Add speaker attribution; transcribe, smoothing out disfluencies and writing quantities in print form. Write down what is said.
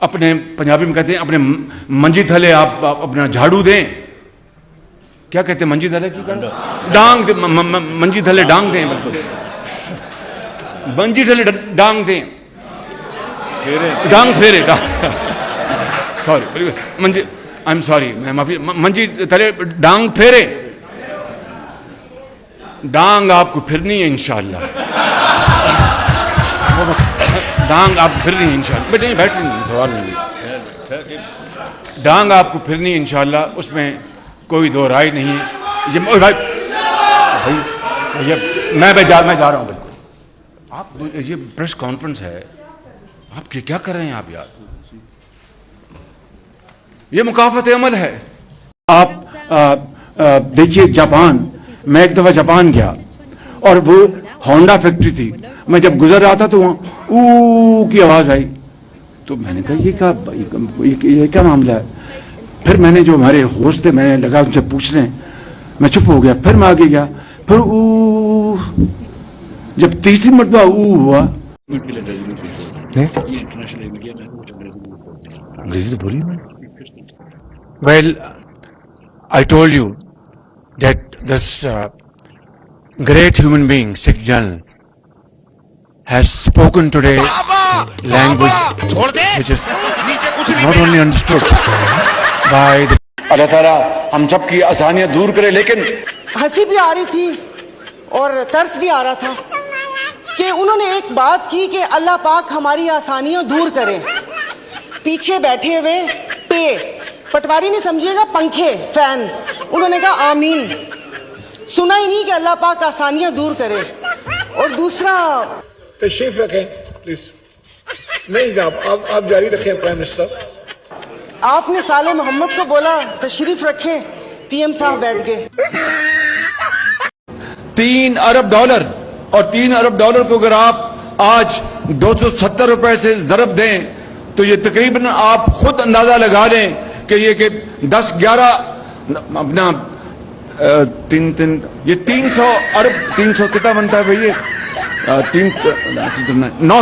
Speaker 1: اپنے پنجابی میں کہتے ہیں اپنے منجی تھلے آپ اپنا جھاڑو دیں. کیا کہتے ہیں منجی تھلے کی ڈانگ دیں, منجی تھلے ڈانگ دیں, بالکل منجی تھلے ڈانگ دیں, ڈانگ پھیرے, سوری منجی, آئی ایم سوری, میں معافی, منجی تھلے ڈانگ پھیرے. ڈانگ آپ کو پھرنی ہے انشاءاللہ, ڈانگ آپ کو پھرنی ہے انشاءاللہ. بیٹے بیٹھے سوال نہیں, ڈانگ آپ کو پھرنی ہے انشاءاللہ, اس میں کوئی دو رائے نہیں ہے. میں جا رہا ہوں. بالکل آپ, یہ پریس کانفرنس ہے, آپ کیا کر رہے ہیں آپ یار؟ یہ مکافات عمل ہے. آپ دیکھیے جاپان, میں ایک دفعہ جاپان گیا اور وہ ہونڈا فیکٹری تھی, میں جب گزر رہا تھا تو وہاں او کی آواز آئی, تو میں نے کہا یہ کیا معاملہ ہے. پھر میں نے جو ہمارے ہوسٹ تھے, میں نے لگا ان سے پوچھ لیں, میں چپ ہو گیا. پھر میں آگے گیا, پھر او, جب تیسری مرتبہ او ہوا. انگریزی تو بولی میں. Well I told you that this great human being, Sikh Jan, has spoken today language which is not only understood by the... اللہ تعالیٰ ہم سب کی آسانیاں دور کرے. لیکن
Speaker 2: ہنسی بھی آ رہی تھی اور ترس بھی آ رہا تھا کہ انہوں نے ایک بات کی کہ اللہ پاک ہماری آسانیاں دور کرے. پیچھے بیٹھے ہوئے پٹواری نہیں سمجھیے گا, پنکھے, فین, انہوں نے کہا آمین. سنا ہی نہیں کہ اللہ پاک آسانیاں دور کرے. اور دوسرا,
Speaker 3: تشریف رکھیں پلیز. نہیں جناب, آپ جاری رکھیں پرائم منسٹر.
Speaker 2: آپ نے صالح محمد کو بولا تشریف رکھیں, پی ایم صاحب بیٹھ گئے.
Speaker 1: $3 ارب, اور $3 ارب کو اگر آپ آج 270 روپے سے ضرب دیں تو یہ تقریباً آپ خود اندازہ لگا لیں کہ یہ کہ 10-11 اپنا یہ 300 ارب, 300 کتنا بنتا ہے بھائی, 9